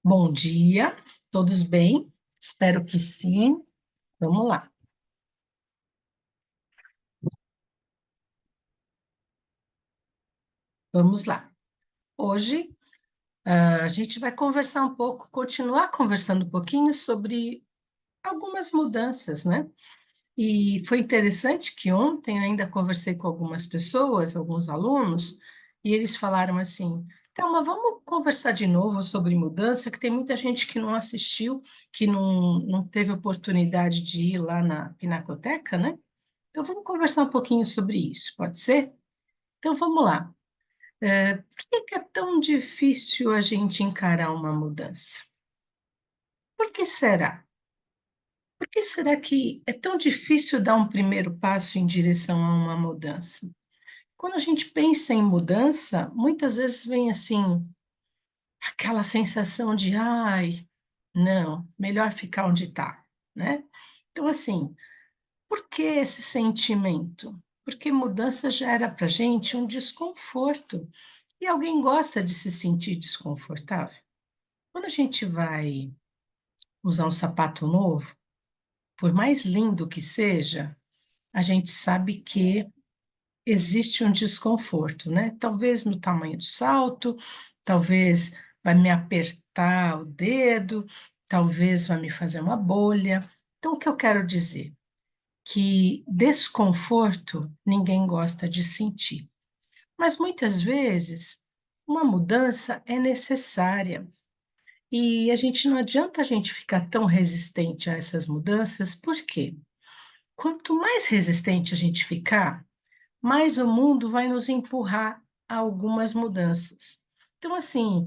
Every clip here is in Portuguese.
Bom dia, todos bem? Espero que sim. Vamos lá, vamos lá. Hoje, a gente vai conversar um pouco, continuar conversando um pouquinho sobre algumas mudanças, né? E foi interessante que ontem ainda conversei com algumas pessoas, alguns alunos, e eles falaram assim: Thelma, vamos conversar de novo sobre mudança, que tem muita gente que não assistiu, que não teve oportunidade de ir lá na Pinacoteca, né? Então, vamos conversar um pouquinho sobre isso, pode ser? Então, vamos lá. Por que que é tão difícil a gente encarar uma mudança? Por que será? Por que será que é tão difícil dar um primeiro passo em direção a uma mudança? Quando a gente pensa em mudança, muitas vezes vem assim, aquela sensação de, ai, não, melhor ficar onde está, né? Então, assim, por que esse sentimento? Porque mudança gera para a gente um desconforto. E alguém gosta de se sentir desconfortável? Quando a gente vai usar um sapato novo, por mais lindo que seja, a gente sabe que existe um desconforto, né? Talvez no tamanho do salto, talvez vai me apertar o dedo, talvez vai me fazer uma bolha. Então, o que eu quero dizer? Que desconforto ninguém gosta de sentir. Mas muitas vezes uma mudança é necessária. E a gente não adianta a gente ficar tão resistente a essas mudanças, por quê? Quanto mais resistente a gente ficar, mais o mundo vai nos empurrar a algumas mudanças. Então, assim,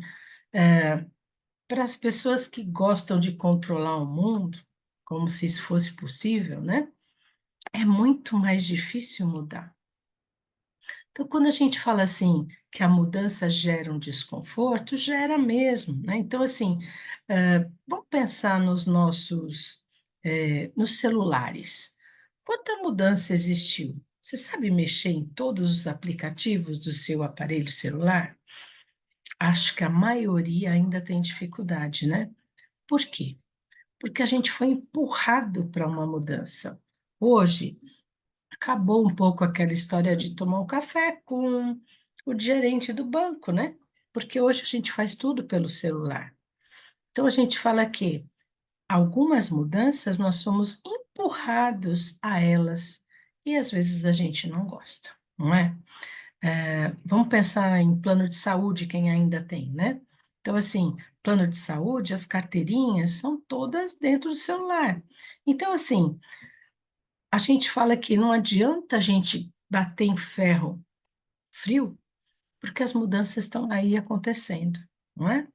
para as pessoas que gostam de controlar o mundo, como se isso fosse possível, né? É muito mais difícil mudar. Então, quando a gente fala assim que a mudança gera um desconforto, gera mesmo, né? Então, assim, vamos pensar nos nossos, nos celulares. Quanta mudança existiu? Você sabe mexer em todos os aplicativos do seu aparelho celular? Acho que a maioria ainda tem dificuldade, né? Por quê? Porque a gente foi empurrado para uma mudança. Hoje, acabou um pouco aquela história de tomar um café com o gerente do banco, né? Porque hoje a gente faz tudo pelo celular. Então a gente fala que algumas mudanças nós somos empurrados a elas e às vezes a gente não gosta, não é? Vamos pensar em plano de saúde, quem ainda tem, né? Então, assim, plano de saúde, as carteirinhas são todas dentro do celular. Então, assim, a gente fala que não adianta a gente bater em ferro frio, porque as mudanças estão aí acontecendo, não é?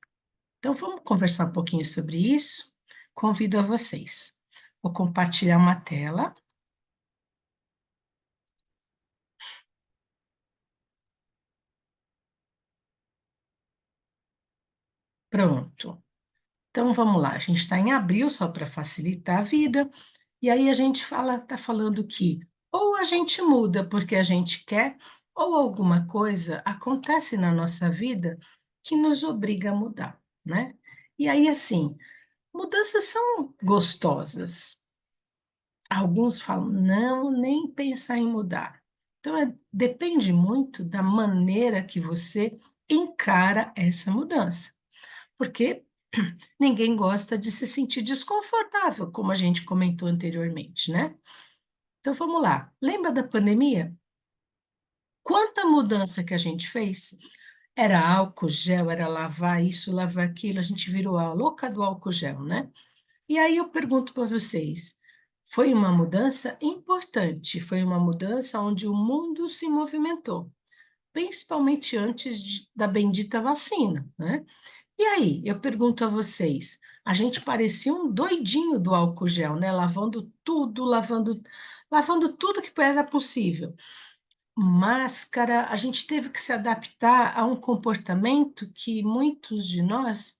Então vamos conversar um pouquinho sobre isso. Convido a vocês. Vou compartilhar uma tela. Pronto. Então vamos lá. A gente está em abril só para facilitar a vida. E aí a gente fala, está falando que ou a gente muda porque a gente quer, ou alguma coisa acontece na nossa vida que nos obriga a mudar, né? E aí, assim, mudanças são gostosas. Alguns falam, não, nem pensar em mudar. Então, depende muito da maneira que você encara essa mudança. Porque ninguém gosta de se sentir desconfortável, como a gente comentou anteriormente, né? Então vamos lá. Lembra da pandemia? Quanta mudança que a gente fez? Era álcool gel, era lavar isso, lavar aquilo, a gente virou a louca do álcool gel, né? E aí eu pergunto para vocês, foi uma mudança importante, foi uma mudança onde o mundo se movimentou, principalmente antes da bendita vacina, né? E aí, eu pergunto a vocês, a gente parecia um doidinho do álcool gel, né? Lavando tudo, lavando tudo que era possível. Máscara, a gente teve que se adaptar a um comportamento que muitos de nós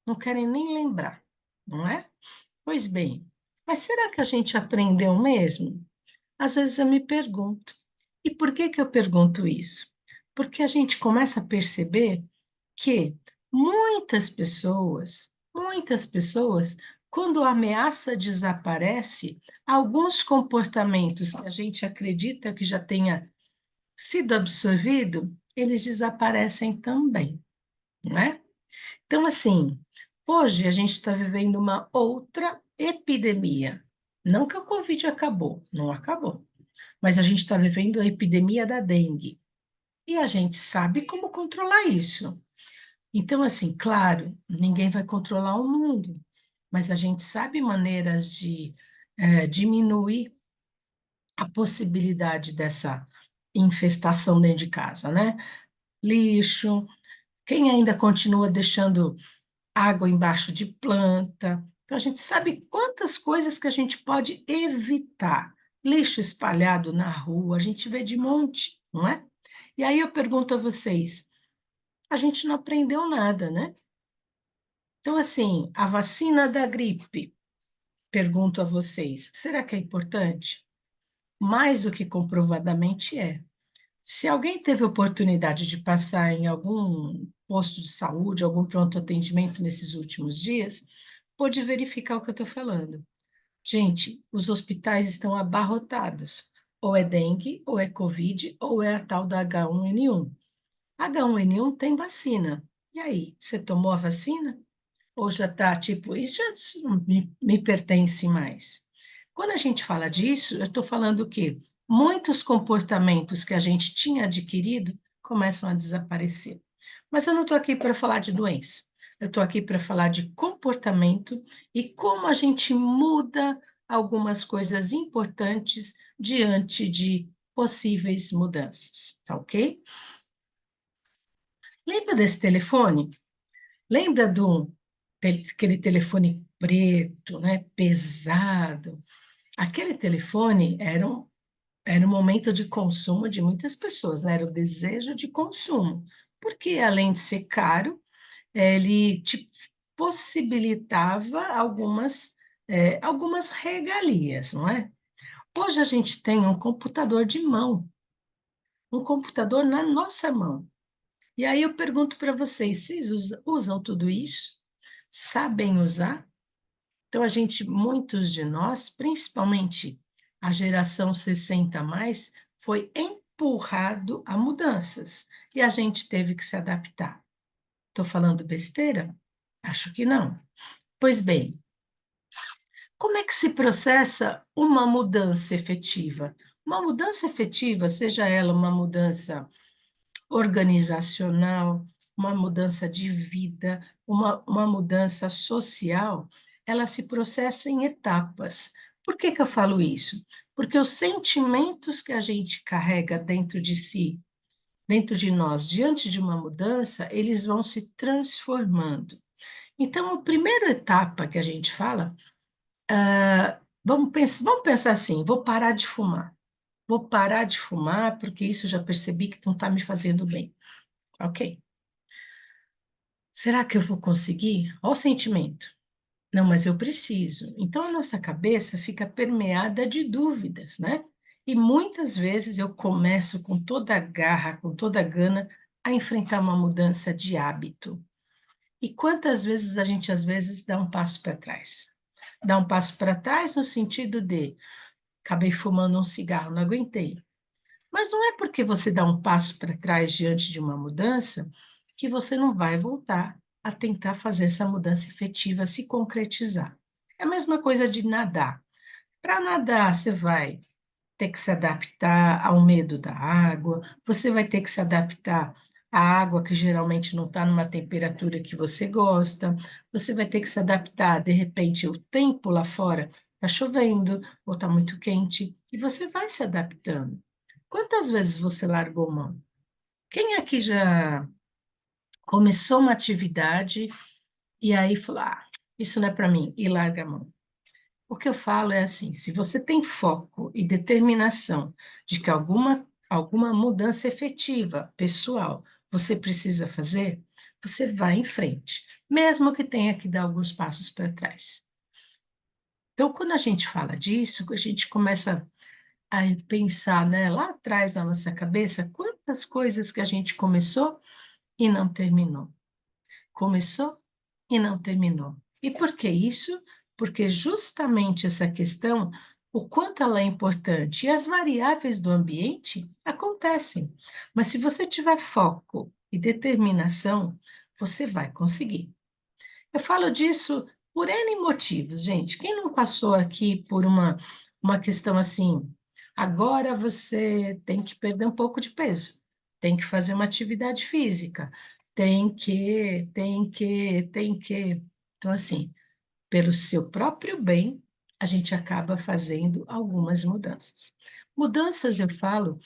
não querem nem lembrar, não é? Pois bem, mas será que a gente aprendeu mesmo? Às vezes eu me pergunto. E por que que eu pergunto isso? Porque a gente começa a perceber que muitas pessoas, muitas pessoas, quando a ameaça desaparece, alguns comportamentos que a gente acredita que já tenha sido absorvido, eles desaparecem também, não é? Então, assim, hoje a gente está vivendo uma outra epidemia. Não que o Covid acabou, não acabou, mas a gente está vivendo a epidemia da dengue. E a gente sabe como controlar isso. Então, assim, claro, ninguém vai controlar o mundo, mas a gente sabe maneiras de diminuir a possibilidade dessa infestação dentro de casa, né? Lixo, quem ainda continua deixando água embaixo de planta. Então, a gente sabe quantas coisas que a gente pode evitar. Lixo espalhado na rua, a gente vê de monte, não é? E aí eu pergunto a vocês, a gente não aprendeu nada, né? Então, assim, a vacina da gripe, pergunto a vocês, será que é importante? Mais do que comprovadamente é. Se alguém teve oportunidade de passar em algum posto de saúde, algum pronto atendimento nesses últimos dias, pode verificar o que eu estou falando. Gente, os hospitais estão abarrotados. Ou é dengue, ou é Covid, ou é a tal da H1N1. H1N1 tem vacina. E aí, você tomou a vacina? Ou já está tipo, isso já não me pertence mais. Quando a gente fala disso, eu estou falando que muitos comportamentos que a gente tinha adquirido começam a desaparecer. Mas eu não estou aqui para falar de doença. Eu estou aqui para falar de comportamento e como a gente muda algumas coisas importantes diante de possíveis mudanças, tá ok? Lembra desse telefone? Lembra aquele telefone preto, né, pesado? Aquele telefone era um momento de consumo de muitas pessoas, né? Era o desejo de consumo, porque além de ser caro, ele te possibilitava algumas regalias, não é? Hoje a gente tem um computador de mão, um computador na nossa mão. E aí eu pergunto para vocês, vocês usam tudo isso? Sabem usar? Então, muitos de nós, principalmente a geração 60 a mais, foi empurrado a mudanças e a gente teve que se adaptar. Estou falando besteira? Acho que não. Pois bem, como é que se processa uma mudança efetiva? Uma mudança efetiva, seja ela uma mudança organizacional, uma mudança de vida, uma mudança social, ela se processa em etapas. Por que que eu falo isso? Porque os sentimentos que a gente carrega dentro de si, dentro de nós, diante de uma mudança, eles vão se transformando. Então, a primeira etapa que a gente fala, vamos pensar assim: vou parar de fumar. Vou parar de fumar porque isso eu já percebi que não está me fazendo bem. Ok. Será que eu vou conseguir? Olha o sentimento. Não, mas eu preciso. Então a nossa cabeça fica permeada de dúvidas, né? E muitas vezes eu começo com toda a garra, com toda a gana, a enfrentar uma mudança de hábito. E quantas vezes a gente, às vezes, dá um passo para trás? Dá um passo para trás no sentido de acabei fumando um cigarro, não aguentei. Mas não é porque você dá um passo para trás diante de uma mudança que você não vai voltar a tentar fazer essa mudança efetiva se concretizar. É a mesma coisa de nadar. Para nadar, você vai ter que se adaptar ao medo da água, você vai ter que se adaptar à água que geralmente não está numa temperatura que você gosta, você vai ter que se adaptar, de repente, o tempo lá fora está chovendo ou está muito quente, e você vai se adaptando. Quantas vezes você largou mão? Quem aqui já começou uma atividade e aí falou: ah, isso não é para mim, e larga a mão? O que eu falo é assim: se você tem foco e determinação de que alguma mudança efetiva, pessoal, você precisa fazer, você vai em frente, mesmo que tenha que dar alguns passos para trás. Então, quando a gente fala disso, a gente começa a pensar, né, lá atrás na nossa cabeça, quantas coisas que a gente começou e não terminou. Começou e não terminou. E por que isso? Porque justamente essa questão, o quanto ela é importante, e as variáveis do ambiente acontecem. Mas se você tiver foco e determinação, você vai conseguir. Eu falo disso por N motivos, gente. Quem não passou aqui por uma questão assim? Agora você tem que perder um pouco de peso, tem que fazer uma atividade física, tem que. Então, assim, pelo seu próprio bem, a gente acaba fazendo algumas mudanças. Mudanças, eu falo,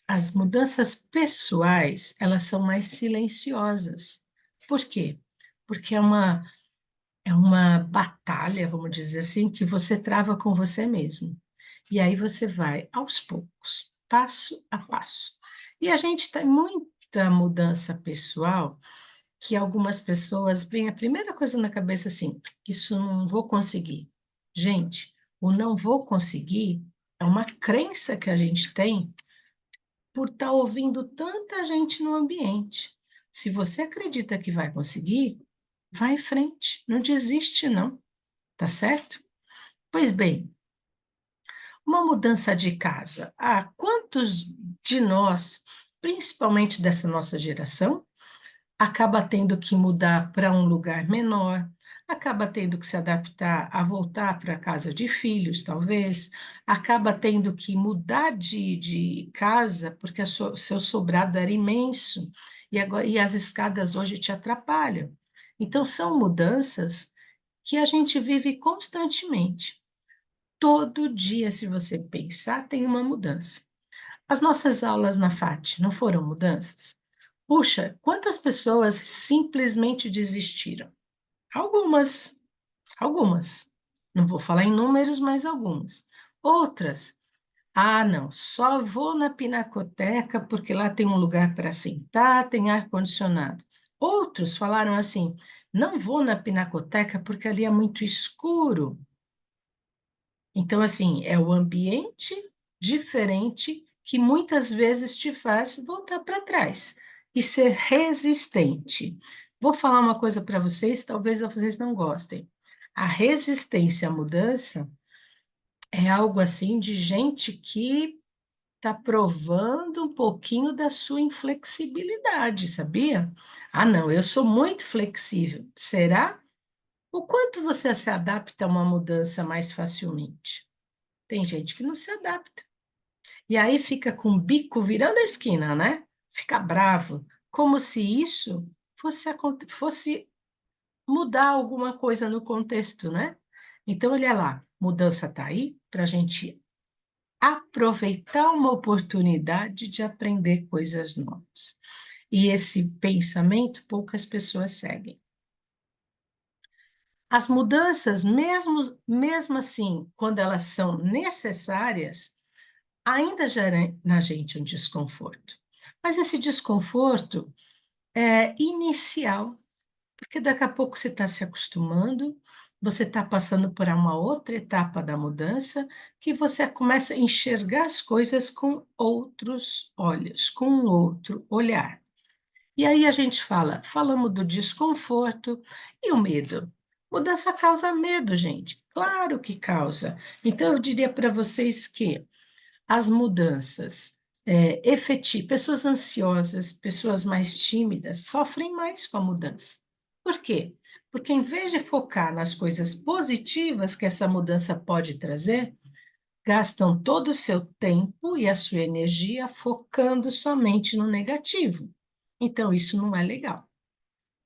as mudanças pessoais, elas são mais silenciosas. Por quê? Porque é uma batalha, vamos dizer assim, que você trava com você mesmo. E aí você vai aos poucos, passo a passo. E a gente tem muita mudança pessoal que algumas pessoas veem a primeira coisa na cabeça assim: isso não vou conseguir. Gente, o não vou conseguir é uma crença que a gente tem por estar ouvindo tanta gente no ambiente. Se você acredita que vai conseguir, vá em frente, não desiste, não, tá certo? Pois bem, uma mudança de casa. Ah, quantos de nós, principalmente dessa nossa geração, acaba tendo que mudar para um lugar menor, acaba tendo que se adaptar a voltar para a casa de filhos, talvez, acaba tendo que mudar de casa, porque seu sobrado era imenso, e as escadas hoje te atrapalham. Então, são mudanças que a gente vive constantemente. Todo dia, se você pensar, tem uma mudança. As nossas aulas na FAT não foram mudanças? Puxa, quantas pessoas simplesmente desistiram? Algumas, algumas. Não vou falar em números, mas algumas. Outras, ah, não, só vou na pinacoteca porque lá tem um lugar para sentar, tem ar-condicionado. Outros falaram assim: não vou na pinacoteca porque ali é muito escuro. Então, assim, é o ambiente diferente que muitas vezes te faz voltar para trás e ser resistente. Vou falar uma coisa para vocês, talvez vocês não gostem. A resistência à mudança é algo assim de gente que está provando um pouquinho da sua inflexibilidade, sabia? Ah, não, eu sou muito flexível. Será? O quanto você se adapta a uma mudança mais facilmente? Tem gente que não se adapta. E aí fica com o bico virando a esquina, né? Fica bravo, como se isso fosse mudar alguma coisa no contexto, né? Então, olha lá, mudança está aí para a gente aproveitar uma oportunidade de aprender coisas novas. E esse pensamento poucas pessoas seguem. As mudanças, mesmo assim, quando elas são necessárias, ainda gera na gente um desconforto. Mas esse desconforto é inicial, porque daqui a pouco você está se acostumando, você está passando por uma outra etapa da mudança, que você começa a enxergar as coisas com outros olhos, com um outro olhar. E aí a gente falamos do desconforto e o medo. Mudança causa medo, gente. Claro que causa. Então, eu diria para vocês que as mudanças efetivas, pessoas ansiosas, pessoas mais tímidas, sofrem mais com a mudança. Por quê? Porque em vez de focar nas coisas positivas que essa mudança pode trazer, gastam todo o seu tempo e a sua energia focando somente no negativo. Então, isso não é legal.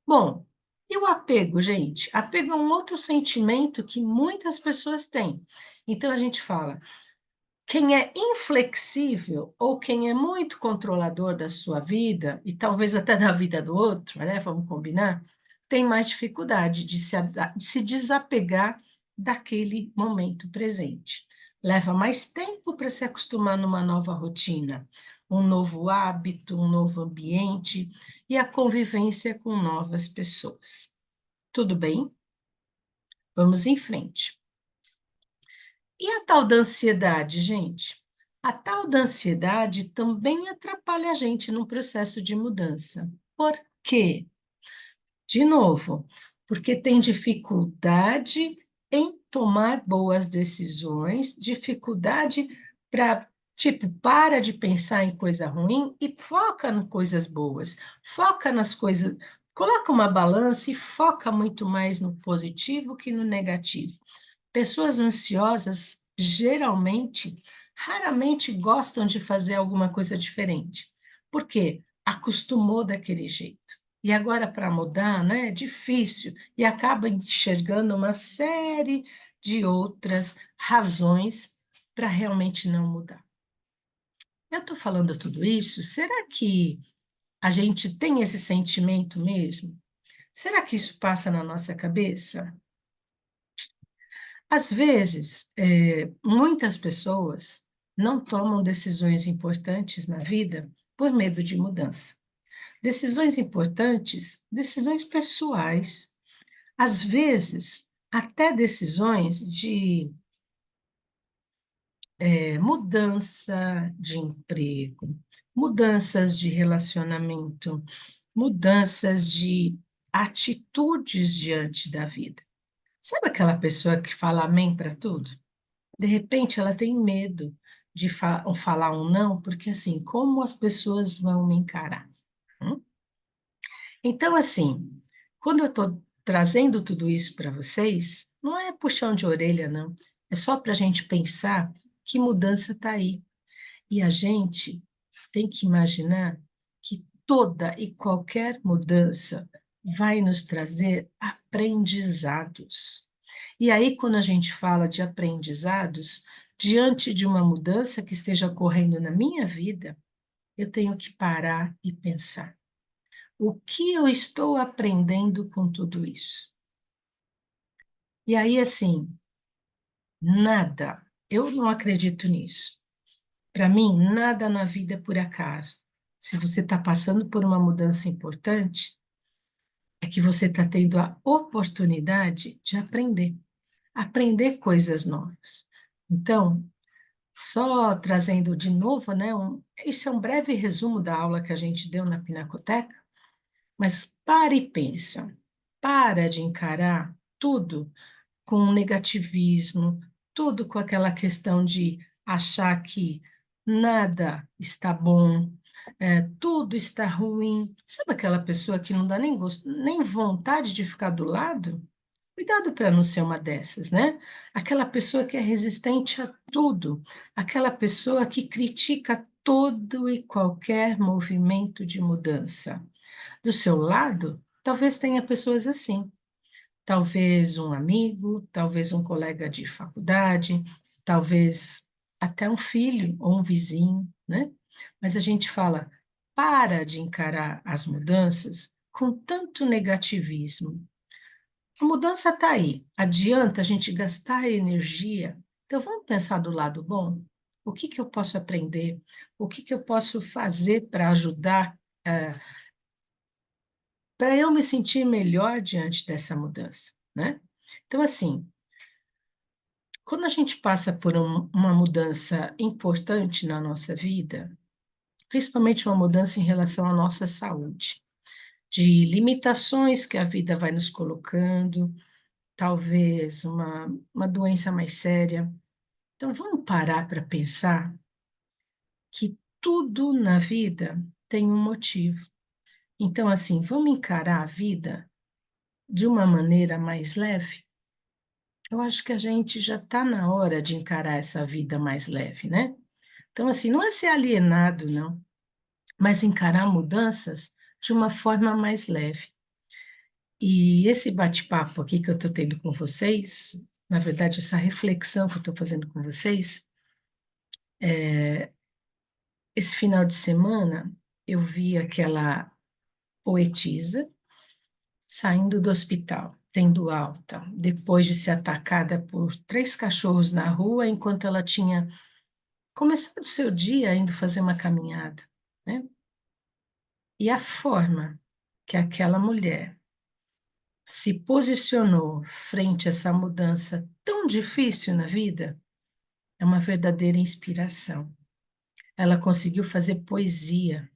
Bom, e o apego, gente? Apego é um outro sentimento que muitas pessoas têm. Então, a gente fala, quem é inflexível ou quem é muito controlador da sua vida, e talvez até da vida do outro, né? Vamos combinar, tem mais dificuldade de se desapegar daquele momento presente. Leva mais tempo para se acostumar numa nova rotina, um novo hábito, um novo ambiente e a convivência com novas pessoas. Tudo bem? Vamos em frente. E a tal da ansiedade, gente? A tal da ansiedade também atrapalha a gente no processo de mudança. Por quê? De novo, porque tem dificuldade em tomar boas decisões, dificuldade para, tipo, para de pensar em coisa ruim e foca em coisas boas, foca nas coisas, coloca uma balança e foca muito mais no positivo que no negativo. Pessoas ansiosas geralmente, raramente gostam de fazer alguma coisa diferente. Por quê? Acostumou daquele jeito. E agora, para mudar, né, é difícil e acaba enxergando uma série de outras razões para realmente não mudar. Eu estou falando tudo isso, será que a gente tem esse sentimento mesmo? Será que isso passa na nossa cabeça? Às vezes, muitas pessoas não tomam decisões importantes na vida por medo de mudança. Decisões importantes, decisões pessoais, às vezes, até decisões de mudança de emprego, mudanças de relacionamento, mudanças de atitudes diante da vida. Sabe aquela pessoa que fala amém para tudo? De repente, ela tem medo de falar um não, porque assim, como as pessoas vão me encarar? Hum? Então, assim, quando eu estou trazendo tudo isso para vocês, não é puxão de orelha, não. É só para a gente pensar que mudança está aí. E a gente tem que imaginar que toda e qualquer mudança vai nos trazer aprendizados. E aí, quando a gente fala de aprendizados, diante de uma mudança que esteja ocorrendo na minha vida, eu tenho que parar e pensar. O que eu estou aprendendo com tudo isso? E aí, assim, nada, eu não acredito nisso. Para mim, nada na vida é por acaso. Se você está passando por uma mudança importante, é que você está tendo a oportunidade de aprender coisas novas. Então, só trazendo de novo, né, isso é um breve resumo da aula que a gente deu na Pinacoteca, mas para e pensa, para de encarar tudo com negativismo, tudo com aquela questão de achar que nada está bom, tudo está ruim. Sabe aquela pessoa que não dá nem gosto, nem vontade de ficar do lado? Cuidado para não ser uma dessas, né? Aquela pessoa que é resistente a tudo, aquela pessoa que critica todo e qualquer movimento de mudança. Do seu lado, talvez tenha pessoas assim. Talvez um amigo, talvez um colega de faculdade, talvez até um filho ou um vizinho, né? Mas a gente fala, para de encarar as mudanças com tanto negativismo. A mudança está aí. Adianta a gente gastar energia. Então, vamos pensar do lado bom? O que que eu posso aprender? O que que eu posso fazer para ajudar, para eu me sentir melhor diante dessa mudança, né? Então, assim, quando a gente passa por uma mudança importante na nossa vida, principalmente uma mudança em relação à nossa saúde, de limitações que a vida vai nos colocando, talvez uma doença mais séria. Então, vamos parar para pensar que tudo na vida tem um motivo. Então, assim, vamos encarar a vida de uma maneira mais leve? Eu acho que a gente já está na hora de encarar essa vida mais leve, né? Então, assim, não é ser alienado, não, mas encarar mudanças de uma forma mais leve. E esse bate-papo aqui que eu estou tendo com vocês, na verdade, essa reflexão que eu estou fazendo com vocês, esse final de semana eu vi aquela poetisa saindo do hospital, tendo alta, depois de ser atacada por 3 cachorros na rua, enquanto ela tinha começado o seu dia indo fazer uma caminhada, né? E a forma que aquela mulher se posicionou frente a essa mudança tão difícil na vida é uma verdadeira inspiração. Ela conseguiu fazer poesia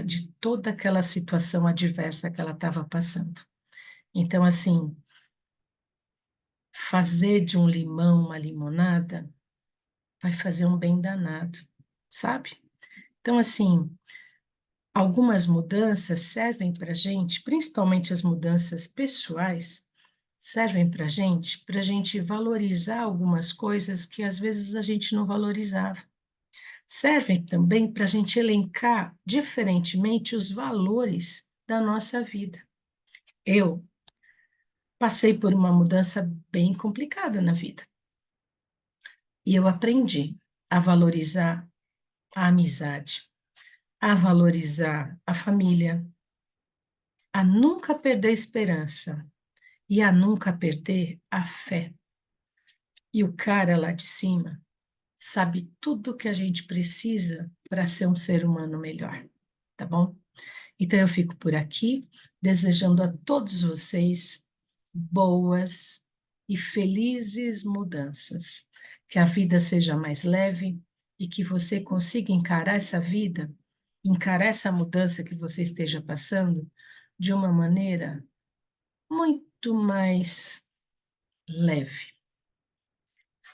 de toda aquela situação adversa que ela estava passando. Então, assim, fazer de um limão uma limonada vai fazer um bem danado, sabe? Então, assim, algumas mudanças servem para a gente, principalmente as mudanças pessoais, servem para a gente valorizar algumas coisas que às vezes a gente não valorizava. Servem também para a gente elencar diferentemente os valores da nossa vida. Eu passei por uma mudança bem complicada na vida e eu aprendi a valorizar a amizade, a valorizar a família, a nunca perder a esperança e a nunca perder a fé. E o cara lá de cima sabe tudo o que a gente precisa para ser um ser humano melhor, tá bom? Então eu fico por aqui, desejando a todos vocês boas e felizes mudanças. Que a vida seja mais leve e que você consiga encarar essa vida, encarar essa mudança que você esteja passando de uma maneira muito mais leve.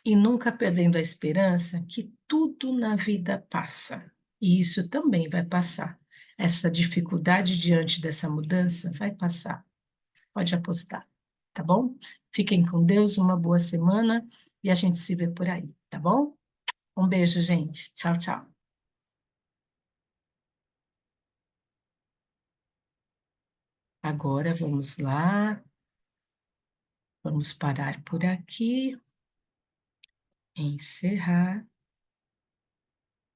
E nunca perdendo a esperança que tudo na vida passa. E isso também vai passar. Essa dificuldade diante dessa mudança vai passar. Pode apostar, tá bom? Fiquem com Deus, uma boa semana e a gente se vê por aí, tá bom? Um beijo, gente. Tchau, tchau. Agora vamos lá, vamos parar por aqui, encerrar.